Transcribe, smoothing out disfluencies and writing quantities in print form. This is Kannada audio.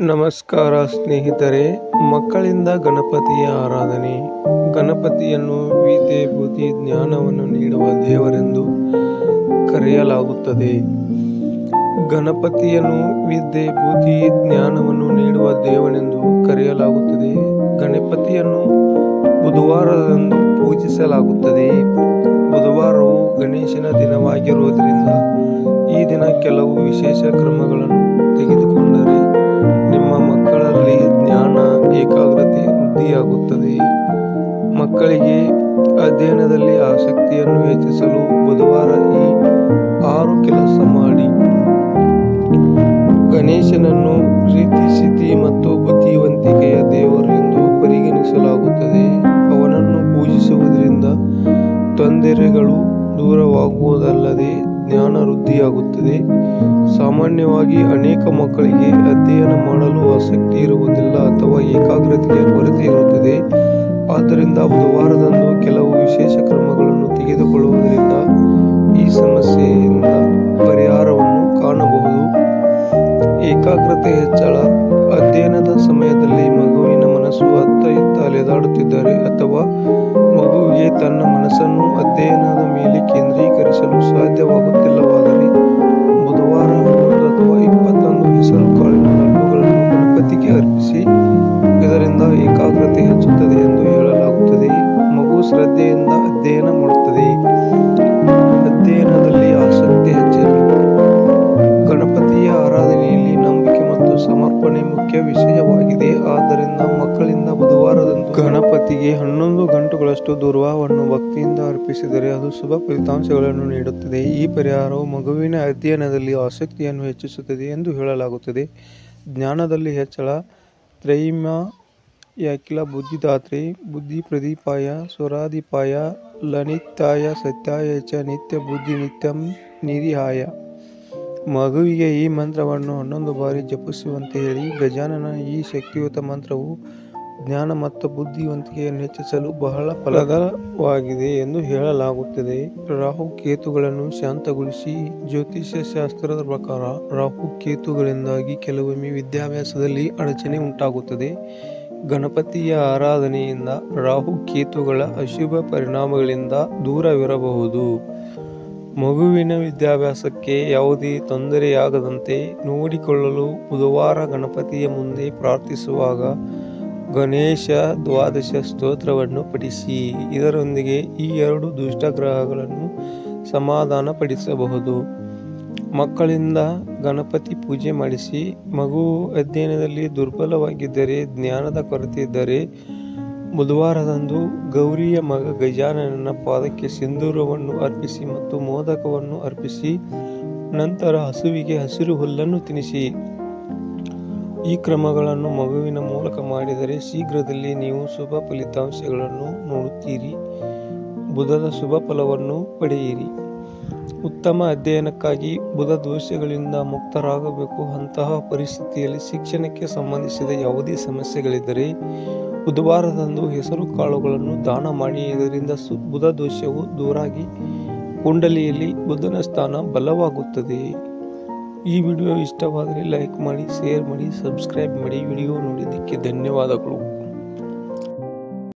ನಮಸ್ಕಾರ ಸ್ನೇಹಿತರೆ, ಮಕ್ಕಳಿಂದ ಗಣಪತಿಯ ಆರಾಧನೆ. ಗಣಪತಿಯನ್ನು ವಿದ್ಯೆ, ಬುದ್ಧಿ, ಜ್ಞಾನವನ್ನು ನೀಡುವ ದೇವರೆಂದು ಕರೆಯಲಾಗುತ್ತದೆ. ಗಣಪತಿಯನ್ನು ವಿದ್ಯೆ, ಬುದ್ಧಿ, ಜ್ಞಾನವನ್ನು ನೀಡುವ ದೇವನೆಂದು ಕರೆಯಲಾಗುತ್ತದೆ. ಗಣಪತಿಯನ್ನು ಬುಧವಾರದಂದು ಪೂಜಿಸಲಾಗುತ್ತದೆ. ಬುಧವಾರವು ಗಣೇಶನ ದಿನವಾಗಿರುವುದರಿಂದ ಈ ದಿನ ಕೆಲವು ವಿಶೇಷ ಕ್ರಮಗಳನ್ನು ತೆಗೆದುಕೊಂಡರೆ ನಿಮ್ಮ ಮಕ್ಕಳಲ್ಲಿ ಜ್ಞಾನ, ಏಕಾಗ್ರತೆ ವೃದ್ಧಿಯಾಗುತ್ತದೆ. ಮಕ್ಕಳಿಗೆ ಅಧ್ಯಯನದಲ್ಲಿ ಆಸಕ್ತಿಯನ್ನು ಹೆಚ್ಚಿಸಲು ಬುಧವಾರ ಈ 6 ಕೆಲಸ ಮಾಡಿ. ಗಣೇಶನನ್ನು ರಿದ್ಧಿ, ಸಿದ್ಧಿ ಮತ್ತು ಬುದ್ಧಿವಂತಿಕೆಯ ದೇವರು ಎಂದು ಪರಿಗಣಿಸಲಾಗುತ್ತದೆ. ಅವನನ್ನು ಪೂಜಿಸುವುದರಿಂದ ತೊಂದರೆಗಳು ದೂರವಾಗುವುದಲ್ಲದೆ ಜ್ಞಾನ ವೃದ್ಧಿಯಾಗುತ್ತದೆ. ಸಾಮಾನ್ಯವಾಗಿ ಅನೇಕ ಮಕ್ಕಳಿಗೆ ಅಧ್ಯಯನ ಮಾಡಲು ಆಸಕ್ತಿ ಇರುವುದಿಲ್ಲ ಅಥವಾ ಏಕಾಗ್ರತೆಯ ಕೊರತೆ ಇರುತ್ತದೆ. ಆದ್ದರಿಂದ ಬುಧವಾರದಂದು ಕೆಲವು ವಿಶೇಷ ಕ್ರಮಗಳನ್ನು ತೆಗೆದುಕೊಳ್ಳುವುದರಿಂದ ಈ ಸಮಸ್ಯೆಯಿಂದ ಪರಿಹಾರವನ್ನು ಕಾಣಬಹುದು. ಏಕಾಗ್ರತೆ ಹೆಚ್ಚಳ. ಅಧ್ಯಯನದ ಸಮಯದಲ್ಲಿ ಮಗುವಿನ ಮನಸ್ಸು ಅತ್ತ ಇತ್ತ ಅಲೆದಾಡುತ್ತಿದ್ದರೆ ಅಥವಾ ಮಗುವಿಗೆ ತನ್ನ ಮನಸ್ಸನ್ನು ಅಧ್ಯಯನದ ಮೇಲೆ ಕೇಂದ್ರೀಕರಿಸಲು ಸಾಧ್ಯವಾಗುತ್ತಿಲ್ಲವಾದರೆ ಬುಧವಾರ 11 ಅಥವಾ 21 ಹೆಸರು ಕಾಳಿನ ಲಡ್ಡುಗಳನ್ನು ಗಣಪತಿಗೆ ಅರ್ಪಿಸಿ. ಇದರಿಂದ ಏಕಾಗ್ರತೆ ಹೆಚ್ಚುತ್ತದೆ ಎಂದು ಹೇಳಲಾಗುತ್ತದೆ. ಮಗು ಶ್ರದ್ಧೆಯಿಂದ ಅಧ್ಯಯನ ಮಾಡುತ್ತದೆ. ಅಧ್ಯಯನದಲ್ಲಿ ಆಸಕ್ತಿ ಹೆಚ್ಚಲು. ಗಣಪತಿಯ ಆರಾಧನೆಯಲ್ಲಿ ನಂಬಿಕೆ ಮತ್ತು ಸಮರ್ಪಣೆ ಮುಖ್ಯ ವಿಷಯವಾಗಿದೆ. ಆದ್ದರಿಂದ ಮಕ್ಕಳಿಂದ ಬುಧವಾರದಂದು ಗಣಪತಿಗೆ 11 ಗಂಟುಗಳಷ್ಟು ದುರ್ವಾವನ್ನು ಭಕ್ತಿಯಿಂದ ಅರ್ಪಿಸಿದರೆ ಅದು ಶುಭ ಫಲಿತಾಂಶಗಳನ್ನು ನೀಡುತ್ತದೆ. ಈ ಪರಿಹಾರವು ಮಗುವಿನ ಅಧ್ಯಯನದಲ್ಲಿ ಆಸಕ್ತಿಯನ್ನು ಹೆಚ್ಚಿಸುತ್ತದೆ ಎಂದು ಹೇಳಲಾಗುತ್ತದೆ. ಜ್ಞಾನದಲ್ಲಿ ಹೆಚ್ಚಳ. ತ್ರೈಮಾಯಾಕಿಲ ಬುದ್ಧಿದಾತ್ರೆ ಬುದ್ಧಿ ಪ್ರದೀಪಾಯ ಸ್ವರಾಧಿಪಾಯ ಲನಿತ್ಯಾಯ ಸತ್ಯಾಯ ಚ ನಿತ್ಯ ಬುದ್ಧಿ ನಿತ್ಯಂ ನಿರಿಹಾಯ. ಮಗುವಿಗೆ ಈ ಮಂತ್ರವನ್ನು 11 ಬಾರಿ ಜಪಿಸುವಂತೆ ಹೇಳಿ. ಗಜಾನನ ಈ ಶಕ್ತಿಯುತ ಮಂತ್ರವು ಜ್ಞಾನ ಮತ್ತು ಬುದ್ಧಿವಂತಿಕೆಯನ್ನು ಹೆಚ್ಚಿಸಲು ಬಹಳ ಫಲದವಾಗಿದೆ ಎಂದು ಹೇಳಲಾಗುತ್ತದೆ. ರಾಹು ಕೇತುಗಳನ್ನು ಶಾಂತಗೊಳಿಸಿ. ಜ್ಯೋತಿಷ್ಯ ಶಾಸ್ತ್ರದ ಪ್ರಕಾರ ರಾಹು ಕೇತುಗಳಿಂದಾಗಿ ಕೆಲವೊಮ್ಮೆ ವಿದ್ಯಾಭ್ಯಾಸದಲ್ಲಿ ಅಡಚಣೆ ಉಂಟಾಗುತ್ತದೆ. ಗಣಪತಿಯ ಆರಾಧನೆಯಿಂದ ರಾಹು ಕೇತುಗಳ ಅಶುಭ ಪರಿಣಾಮಗಳಿಂದ ದೂರವಿರಬಹುದು. ಮಗುವಿನ ವಿದ್ಯಾಭ್ಯಾಸಕ್ಕೆ ಯಾವುದೇ ತೊಂದರೆಯಾಗದಂತೆ ನೋಡಿಕೊಳ್ಳಲು ಬುಧವಾರ ಗಣಪತಿಯ ಮುಂದೆ ಪ್ರಾರ್ಥಿಸುವಾಗ ಗಣೇಶ ದ್ವಾದಶ ಸ್ತೋತ್ರವನ್ನು ಪಠಿಸಿ. ಇದರೊಂದಿಗೆ ಈ 2 ದುಷ್ಟಗ್ರಹಗಳನ್ನು ಸಮಾಧಾನಪಡಿಸಬಹುದು. ಮಕ್ಕಳಿಂದ ಗಣಪತಿ ಪೂಜೆ ಮಾಡಿಸಿ. ಮಗುವು ಅಧ್ಯಯನದಲ್ಲಿ ದುರ್ಬಲವಾಗಿದ್ದರೆ, ಜ್ಞಾನದ ಕೊರತೆ ಇದ್ದರೆ ಬುಧವಾರದಂದು ಗೌರಿಯ ಮಗ ಗಜಾನನ ಪಾದಕ್ಕೆ ಸಿಂಧೂರವನ್ನು ಅರ್ಪಿಸಿ ಮತ್ತು ಮೋದಕವನ್ನು ಅರ್ಪಿಸಿ. ನಂತರ ಹಸುವಿಗೆ ಹಸಿರು ಹುಲ್ಲನ್ನು ತಿನ್ನಿಸಿ. ಈ ಕ್ರಮಗಳನ್ನು ಮಗುವಿನ ಮೂಲಕ ಮಾಡಿದರೆ ಶೀಘ್ರದಲ್ಲಿ ನೀವು ಶುಭ ಫಲಿತಾಂಶಗಳನ್ನು ನೋಡುತ್ತೀರಿ. ಬುಧದ ಶುಭ ಫಲವನ್ನು ಪಡೆಯಿರಿ. ಉತ್ತಮ ಅಧ್ಯಯನಕ್ಕಾಗಿ ಬುಧ ದೋಷಗಳಿಂದ ಮುಕ್ತರಾಗಬೇಕು. ಅಂತಹ ಪರಿಸ್ಥಿತಿಯಲ್ಲಿ ಶಿಕ್ಷಣಕ್ಕೆ ಸಂಬಂಧಿಸಿದ ಯಾವುದೇ ಸಮಸ್ಯೆಗಳಿದ್ದರೆ ಬುಧವಾರದಂದು ಹೆಸರು ಕಾಳುಗಳನ್ನು ದಾನ ಮಾಡಿ. ಇದರಿಂದ ಬುಧ ದೋಷವು ದೂರಾಗಿ ಕುಂಡಲಿಯಲ್ಲಿ ಬುಧನ ಸ್ಥಾನ ಬಲವಾಗುತ್ತದೆ. ಈ ವಿಡಿಯೋ ಇಷ್ಟವಾದರೆ ಲೈಕ್ ಮಾಡಿ, ಶೇರ್ ಮಾಡಿ, ಸಬ್ಸ್ಕ್ರೈಬ್ ಮಾಡಿ. ವಿಡಿಯೋ ನೋಡಿದ್ದಕ್ಕೆ ಧನ್ಯವಾದಗಳು.